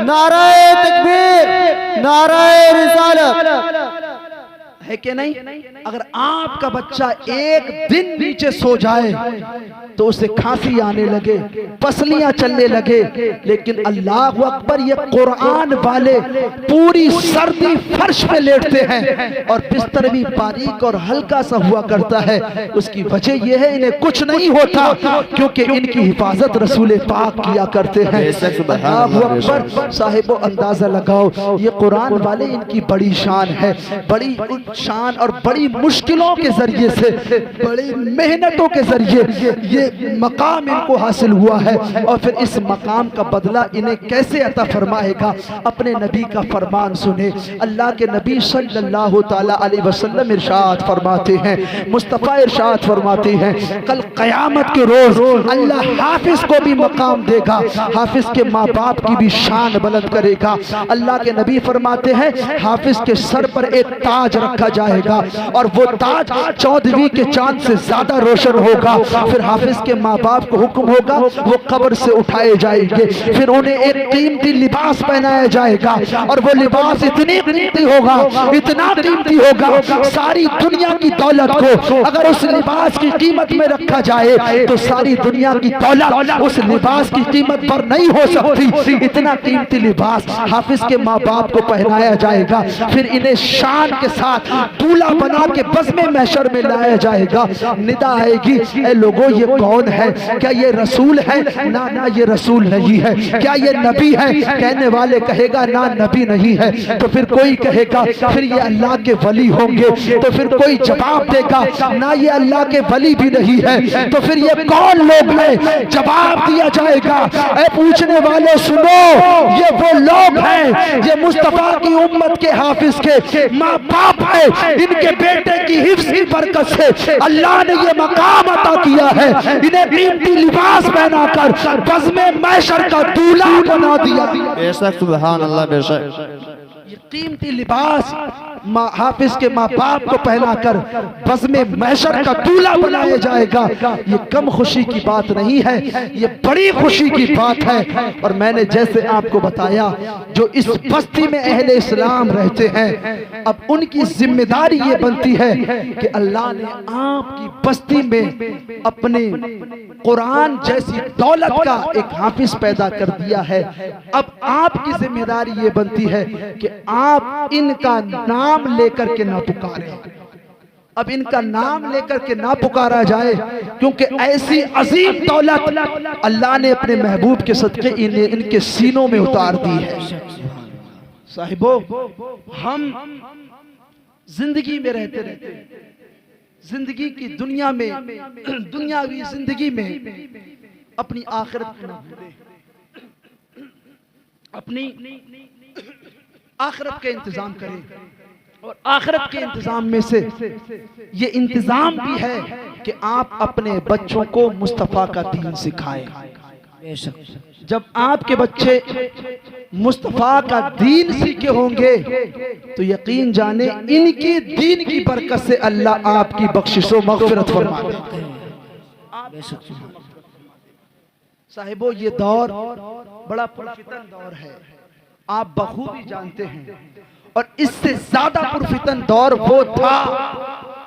नाराए तकबीर, नाराए रिसालत। है कि नहीं? अगर आपका बच्चा एक दिन नीचे सो जाए तो उसे खांसी आने लगे, पसलियां चलने लगे, लेकिन अल्लाह अकबर, ये कुरान वाले पूरी सर्दी फर्श पे लेटते हैं और बिस्तर भी बारीक और हल्का सा हुआ करता है। उसकी वजह यह है, इन्हें कुछ नहीं होता, क्योंकि इनकी हिफाजत रसूल पाक किया करते हैं। अल्लाह अकबर। साहिबो अंदाजा लगाओ, ये कुरान वाले, इनकी बड़ी शान है, बड़ी शान और बड़ी मुश्किलों के जरिए से, बड़ी मेहनतों के जरिए ये मकाम इनको हासिल हुआ है। और फिर इस मकाम का बदला इन्हें कैसे अता फरमाएगा? अपने नबी का फरमान सुने। अल्लाह के नबी सल्लल्लाहु ताला अलैहि वसल्लम इरशाद फरमाते हैं, मुस्तफ़ा इरशाद फरमाते हैं, कल क़यामत के रोज अल्लाह हाफिज को भी मकाम देगा, हाफिज के माँ बाप की भी शान बुलंद करेगा। अल्लाह के नबी फरमाते हैं, हाफिज के सर पर एक ताज रखा जाएगा और वो ताज 14वीं के चांद से ज्यादा रोशन होगा। फिर हाफिज के माँ बाप को हुक्म होगा, वो कब्र से उठाए जाएंगे, फिर उन्हें एक कीमती लिबास पहनाया जाएगा और वो लिबास इतनी कीमती होगा, इतना कीमती होगा, सारी दुनिया की दौलत को अगर उस लिबास की कीमत में रखा जाए तो सारी दुनिया की दौलत उस लिबास की कीमत पर नहीं हो सकती। इतना कीमती लिबास हाफिज के माँ बाप को पहनाया जाएगा, फिर इन्हें शान के साथ दूल्हा बना के बज़्म महशर में लाया जाएगा। निदा आएगी, ए लोगों ये कौन है? क्या ये रसूल है? ना ना, ये रसूल नहीं है। क्या ये नबी है? कहने वाले कहेगा ना, नबी नहीं है। तो फिर कोई कहेगा फिर ये अल्लाह के वली होंगे, तो फिर कोई जवाब देगा ना, ये अल्लाह के वली भी नहीं है। तो फिर ये कौन लोग हैं? जवाब दिया जाएगा, ए पूछने वाले सुनो, ये वो लोग हैं, ये मुस्तफा की उम्मत के हाफिज के माँ बाप है, इनके बेटे की हिफ्ज़ की बरकत से अल्लाह ने ये मकाम अता किया है, इन्हें कीमती लिबास पहनाकर बज़्म महशर का दूल्हा बना दिया। बेशक, सुभान अल्लाह, बेशक। ये कीमती लिबास हाफिज के माँ बाप को पहनाकर बज़्म महशर का दूल्हा बनाया जाएगा। ये कम खुशी की बात नहीं है, ये बड़ी खुशी की बात है। और मैंने जैसे आपको बताया, जो इस बस्ती में अहले इस्लाम रहते हैं, अब उनकी जिम्मेदारी ये बनती है कि अल्लाह ने आपकी बस्ती में अपने कुरान जैसी दौलत का एक हाफिज पैदा कर दिया है। अब आपकी जिम्मेदारी ये बनती है कि आप इनका नाम लेकर के ना पुकारें। अब इनका नाम लेकर के ना पुकारा जाए, क्योंकि ऐसी अजीम दौलत अल्लाह ने अपने महबूब के सदके इनके सीनों में उतार दी है। साहिबो, हम जिंदगी में रहते रहते, जिंदगी की दुनिया में, दुनियावी जिंदगी में अपनी आखिरत को ना भूलें, अपनी आखिरत का इंतजाम करें। और आखिरत के इंतजाम में से ये इंतजाम भी है कि आप अपने बच्चों को मुस्तफ़ा का दीन सिखाएं। जब आपके बच्चे मुस्तफ़ा का दीन सीखे होंगे तो यकीन जाने इनकी दीन की बरकत से अल्लाह आपकी बख्शिशो मग़फ़िरत फरमा देगा। साहिबो, ये दौर बड़ा पुरफितन दौर है, आप बखूबी जानते हैं। और इससे ज्यादा पुरफितन दौर वो था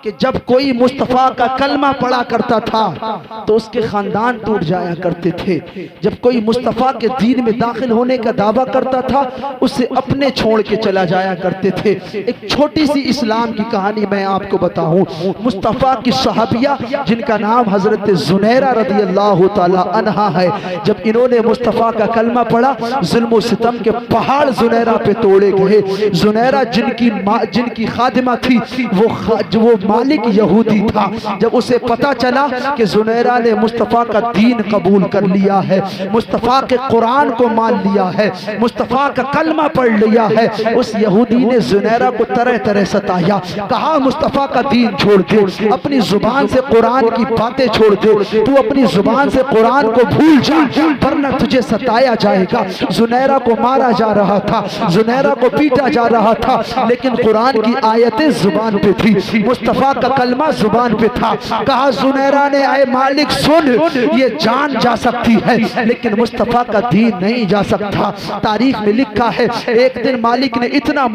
कि जब कोई मुस्तफ़ा का कलमा पढ़ा करता था तो उसके खानदान टूट जाया करते थे। जब कोई मुस्तफ़ा के दीन में दाखिल होने का दावा करता था, उसे अपने छोड़ के चला जाया करते थे। एक छोटी सी इस्लाम की कहानी मैं आपको बताऊं। मुस्तफ़ा की सहाबिया जिनका नाम हजरत जुनैरा रदी अल्लाह ताला अन्हा है, जब इन्होंने मुस्तफ़ा का कलमा पढ़ा, जुल्म सितम के पहाड़ जुनैरा पे तोड़े गए। जुनैरा जिनकी खादिमा थी, वो मालिक यहूदी था। जब उसे पता चला कि जुनैरा ने मुस्तफ़ा का दीन कबूल कर लिया है, मुस्तफ़ा के कुरान को मान लिया है, मुस्तफ़ा का कलमा पढ़ लिया है, उस यहूदी ने जुनैरा को तरह तरह सताया। कहा मुस्तफ़ा का दीन छोड़ दे, अपनी जुबान से कुरान की बातें छोड़ दे, तू अपनी जुबान से कुरान को भूल जा वरना तुझे सताया जाएगा। जुनैरा को मारा जा रहा था, जुनैरा को पीटा जा रहा था, लेकिन कुरान की आयतें जुबान पे थी, मुस्तफ़ा का कलमा जुबान पे था। कहा जुनैरा ने, आए मालिक सुन, ये जान जा सकती है लेकिन मुस्तफ़ा का दीन नहीं जा सकता। तारीख में लिखा है एक दिन मालिक ने इतना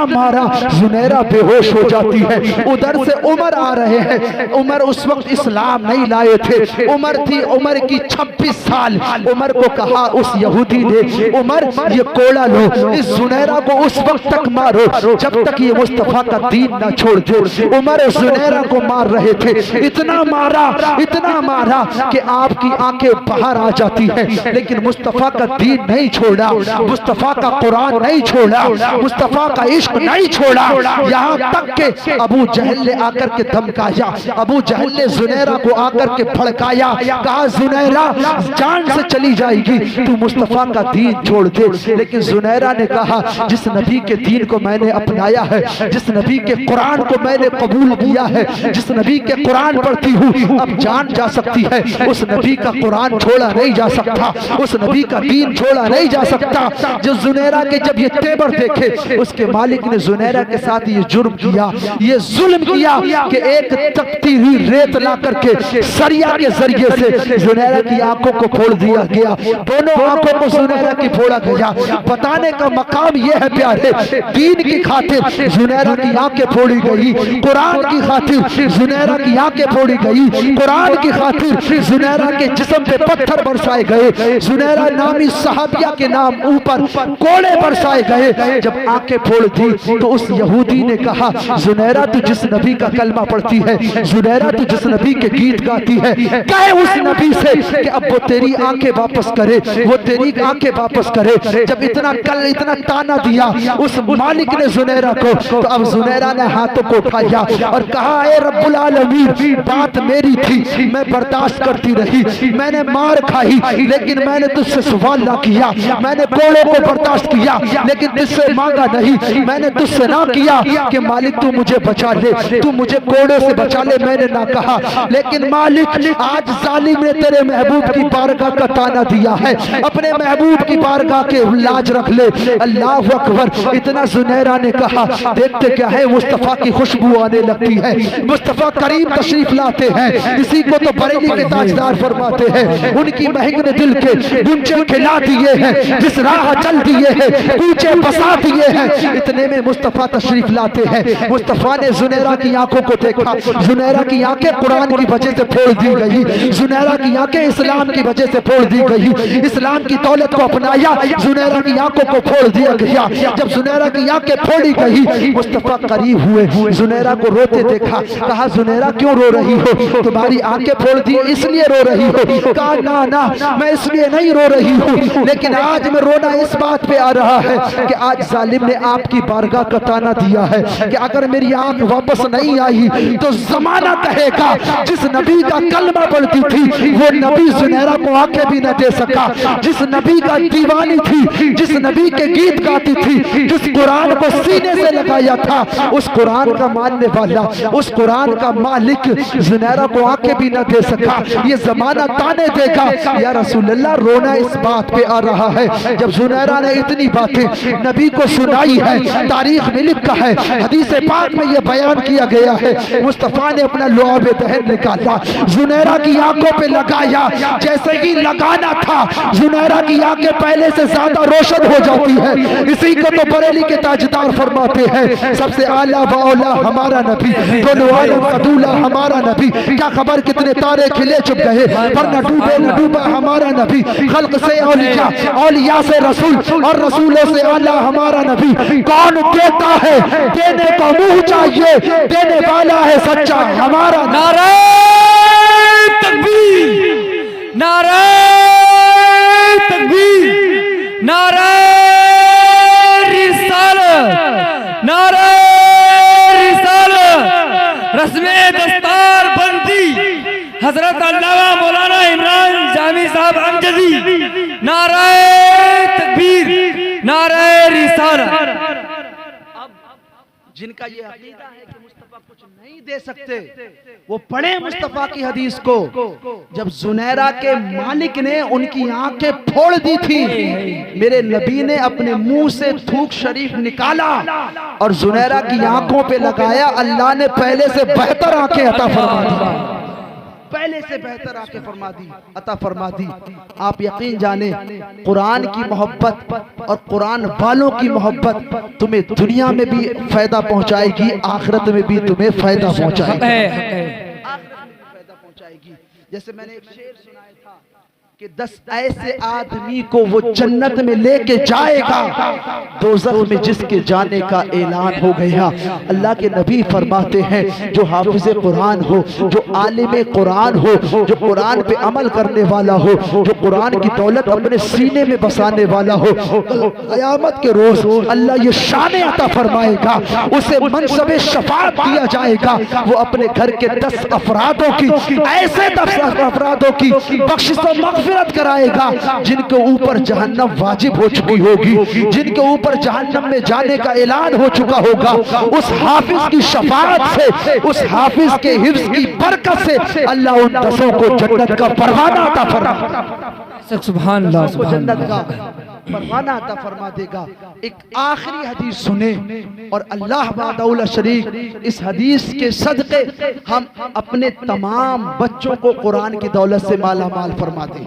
मारा जुनैरा बेहोश हो जाती है। उधर से उमर आ रहे हैं, उमर उस वक्त इस्लाम नहीं लाए थे, उमर थी, उमर की 26 साल। उमर को कहा उस यहूदी ने, उमर ये कोड़ा लो, इस जुनैरा को उस वक्त तक मारो जब तक ये मुस्तफ़ा का दीन ना छोड़ दे। उमर जुनैरा को मार रहे थे, इतना मारा कि आपकी आंखें बाहर आ जाती है, लेकिन मुस्तफ़ा का दीन नहीं छोड़ा, मुस्तफ़ा का कुरान नहीं छोड़ा, मुस्तफ़ा का इश्क नहीं छोड़ा। यहाँ तक के अबू जहल ने आकर के धमकाया, अबू जहल ने जुनैरा को आकर के भड़काया। कहा जुनैरा जान से चली जाएगी, तू मुस्तफ़ा का दीन छोड़ दे। लेकिन जुनैरा ने कहा जिस नबी के दीन को मैंने अपनाया है, जिस नबी के कुरान को मैंने कबूल किया है, जिस नबी के कुरान पढ़ती हूँ, अब जान जा सकती है, उस नबी का कुरान छोड़ा नहीं जा सकता, उस नबी का दीन छोड़ा नहीं जा सकता। जो जुनैरा के जब ये तेवर देखे, उसके मालिक ने जुनैरा के साथ ये जुर्म किया, ये जुल्म किया कि एक तपती हुई रेत ला करके सरिया के जरिए से जुनैरा की आंखों को फोड़ दिया गया, दोनों आंखों को जुनैरा की फोड़ा गया। बताने का मकाम यह है प्यारे, दीन की खातिर जुनैरा की आंखें फोड़ी गई, कुरान की खातिर जुनैरा की आंखें फोड़ी गई, कुरान की खातिर जुनैरा के जिस्म पे पत्थर बरसाए गए, जुनैरा नामी सहाबिया के नाम ऊपर कोड़े बरसाए गए। जब आंखें फोड़ दी तो उस यहूदी ने कहा जुनैरा तू जिस नबी का कलमा पढ़ती है, जुनैरा तू जिस नबी के गीत गाती है, कहे उस नबी से कि अब वो तेरी आंखें वापस करे, वो तेरी आंखें वापस करे। जब इतना ताना दिया उस मालिक ने जुनैरा को, तो अब जुनैरा ने हाथों को उठाया और कहा ए रब्बुल आलमीन, बात मेरी थी, मैं बर्दाश्त करती रही, मैंने मार खाई लेकिन मैंने तुझसे सवाल ना किया, मैंने कोड़ों को बर्दाश्त किया लेकिन तुझसे मांगा नहीं, मैंने तुझसे ना किया कि मालिक तू मुझे बचा ले, तू मुझे कोड़ों से बचा ले, मैंने ना कहा। लेकिन मालिक आज जालिम ने तेरे महबूब की बारगाह का ताना दिया है, अपने महबूब की बारगाह के लाज रख ले। अल्लाह अकबर। इतना जुनैरा ने कहा देखते क्या है, मुस्तफ़ा की खुशबू आने लगती है, मुस्तफ़ा करीम तशरीफ लाते हैं, इसी को तो बरेली के ताजदार फरमाते हैं, उनकी महक ने दिल के गुंजे खिला दिए हैं, जिस राह चल दिए हैं कूचे बसा दिए हैं। इतने में मुस्तफ़ा तशरीफ लाते हैं। मुस्तफ़ा ने जुनैरा की आंखों को देखा, जुनैरा की आंखें कुरान की वजह से फोड़ दी गई, जुनैरा की आंखें इस्लाम की वजह से फोड़ दी गई, इस्लाम की दौलत को अपनाया, जुनैरा की आंखों को फोड़ दिया गया। जब जुनैरा की आंखें फोड़ी गई, मुस्तफ़ा करीब हुए, जुनैरा को रोते देखा, कहा जुनैरा क्यों रो रही हो, तुम्हारी आंखें फोड़ दी इसलिए रो रही हो? कहा ना ना, मैं इसलिए नहीं रो रही हूँ, लेकिन आज मैं रोना इस बात पे आ रहा है कि आज जालिम ने आपकी बारगाह का ताना दिया है कि अगर मेरी आंख वापस नहीं आई तो जमाना कहेगा जिस नबी का कलमा पढ़ती थी वो नबी जुनैरा को आंखें भी न दे सका, जिस नबी का दीवानी थी, जिस नबी के गीत गाती थी, जिस कुरान को सीने से लगाया था, उस कुरान का मानने वाला, उस कुरान का मालिक जुनैरा को आंखें भी न दे सका। ये जमाना ताने देगा। या रसूल अल्लाह, रोना इस बात पे आ रहा है जब जुनैरा ने इतनी बातें नबी को सुनाई है। तारीख में लिखा है, हदीस पाक में ये बयान किया गया है, मुस्तफ़ा ने अपना लुआब दहन निकाला, जुनैरा की आंखों पे लगाया, जैसे ही लगाना था जुनैरा की आंखें पहले से ज्यादा रोशन हो जाती है। इसी को तो बरेली के ताजदार फरमाते हैं, सबसे आला वाला हमारा नबी, दोनों आलम का दूल्हा हमारा नबी। क्या खबर कितने तारे खिले चुप गए, पर न डूबे न डूबा हमारा नबी। खल्क से औलिया, औलिया से रसूल और रसूलों से आला हमारा नबी। कौन देता है, देने का मुंह चाहिए, देने वाला है सच्चा हमारा। नारे तकबीर, नारे तकबीर, नारे रिसालत, नारे रिसालत, दस्तार बंदी हजरत अल्लामा मौलाना इमरान जामी साहब अमजदी। नाराए तकबीर, नाराए रिसालत। जिनका ये अकीदा है कि मुस्तफा कुछ नहीं दे सकते, वो पढ़े मुस्तफा की हदीस को। जब जुनैरा के मालिक ने उनकी आंखें फोड़ दी थी, मेरे नबी ने अपने मुंह से थूक शरीफ निकाला और जुनैरा की आंखों पे लगाया। अल्लाह ने पहले से बेहतर आंखें अता फरमा दी, पहले से बेहतर आंखें फरमा दी, अता फरमा दी। आप यकीन जाने, कुरान की मोहब्बत और कुरान वालों की मोहब्बत तुम्हें दुनिया में भी फायदा पहुंचाएगी, आखिरत में भी तुम्हें फायदा पहुंचाएगी, फायदा पहुंचाएगी। जैसे मैंने एक शेर सुनाया था कि 10 ऐसे आदमी को वो जन्नत में लेके जाएगा, दोज़ख में जिसके जाने का ऐलान हो गया। अल्लाह के नबी फरमाते हैं, जो हाफिज़ कुरान हो, जो आलिम कुरान हो, जो कुरान पे अमल करने वाला हो, जो कुरान की दौलत अपने सीने में बसाने वाला हो, क़यामत के रोज अल्लाह ये शान अता फरमाएगा, उसे मनसबे शफाअत दिया जाएगा। वो अपने घर के 10 अफरादों की, ऐसे 10 अफरादों की बख्शिश व मग़फ़िरत कराएगा जिनके ऊपर जहन्नम वाजिब हो चुकी होगी, जिनके ऊपर जहन्नम में जाने का ऐलान हो चुका होगा। उस हाफिज की शफाअत से, उस हाफिज के हिफ्ज़ की बरकत से अल्लाह उन 10 को जन्नत का परवाना अता फरमा, सुभान अल्लाह, जन्नत का परवाना अता फरमा देगा। एक आखिरी हदीस सुने और अल्लाह वादउल शरीक इस हदीस के सदक़े हम अपने तमाम बच्चों को कुरान की दौलत से माला माल फरमा दें।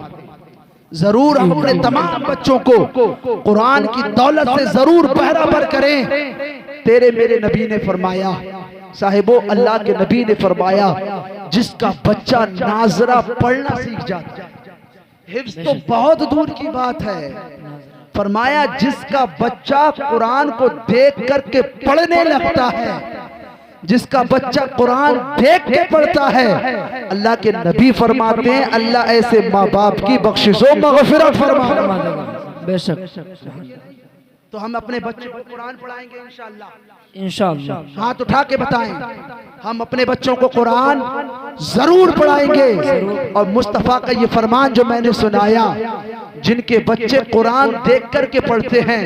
जरूर हम अपने तमाम बच्चों को कुरान की दौलत से जरूर बहराबर करें। तेरे मेरे नबी ने फरमाया, साहिबो अल्लाह के नबी ने फरमाया, जिसका बच्चा नाजरा पढ़ना सीख जाता है, हिफ्ज़ तो बहुत दूर की बात है, फरमाया जिसका बच्चा कुरान को देख करके पढ़ने लगता है, जिसका बच्चा कुरान देख के पढ़ता है, अल्लाह के नबी फरमाते हैं अल्लाह ऐसे माँ बाप की बख्शिशों मग़फ़िरत फरमा देगा। बेशक। तो हम अपने बच्चों को कुरान पढ़ाएंगे इंशाअल्लाह। इंशाअल्लाह हाथ उठा के बताएं, हम अपने बच्चों को कुरान जरूर पढ़ाएंगे। और मुस्तफ़ा का ये फरमान जो मैंने सुनाया, जिनके बच्चे कुरान देख करके पढ़ते हैं,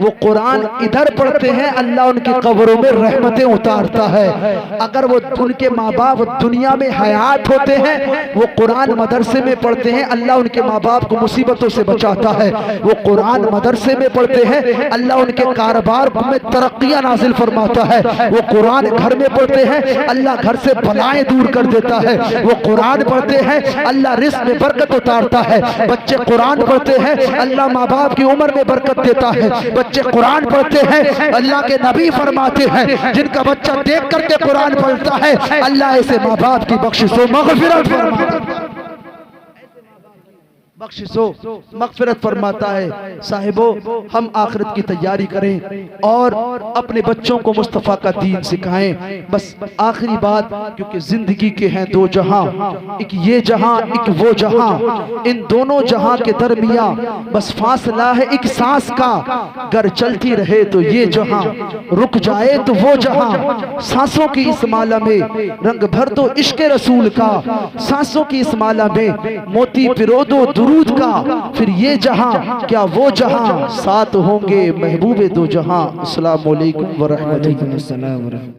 वो कुरान इधर पढ़ते हैं, अल्लाह उनकी कब्रों में रहमतें उतारता है। अगर वो उनके माँ बाप दुनिया में हयात होते हैं, वो कुरान मदरसे में पढ़ते हैं, अल्लाह उनके माँ बाप को मुसीबतों से बचाता है। वो कुरान मदरसे में पढ़ते हैं, अल्लाह उनके कारोबार में तरक्कियां नाजिल फरमाता है। वो कुरान घर में पढ़ते हैं, अल्लाह घर से बलाएं दूर कर देता है। वो कुरान पढ़ते हैं, अल्लाह रिज़्क़ में बरकत उतारता है। बच्चे कुरान पढ़ते हैं, अल्लाह माँ बाप की उम्र में बरकत देता है। बच्चे कुरान पढ़ते हैं, अल्लाह के नबी फरमाते हैं, जिनका बच्चा देख करके कुरान पढ़ता है, अल्लाह ऐसे माँ बाप की बख्शिशों मग़फ़िरत फरमाता है, बख्शिशों मग़फ़िरत फरमाता है। साहिबो हम आखिरत की तैयारी करें और अपने बच्चों को मुस्तफ़ा का दीन सिखाएं। बस आखिरी बात, क्योंकि जिंदगी के हैं 2 जहां, एक ये जहां एक वो जहां, इन दोनों जहां के दरमियां बस फासला है एक सांस का। अगर चलती रहे तो ये जहां, रुक जाए तो वो जहां। सांसों की इस माला में रंग भर दो इश्क़ रसूल का, सांसों की इस माला में मोती पिरो दो दुरूद का। फिर ये जहां क्या वो जहां, साथ होंगे महबूबे 2 जहां। अस्सलामु अलैकुम व रहमतुल्लाह।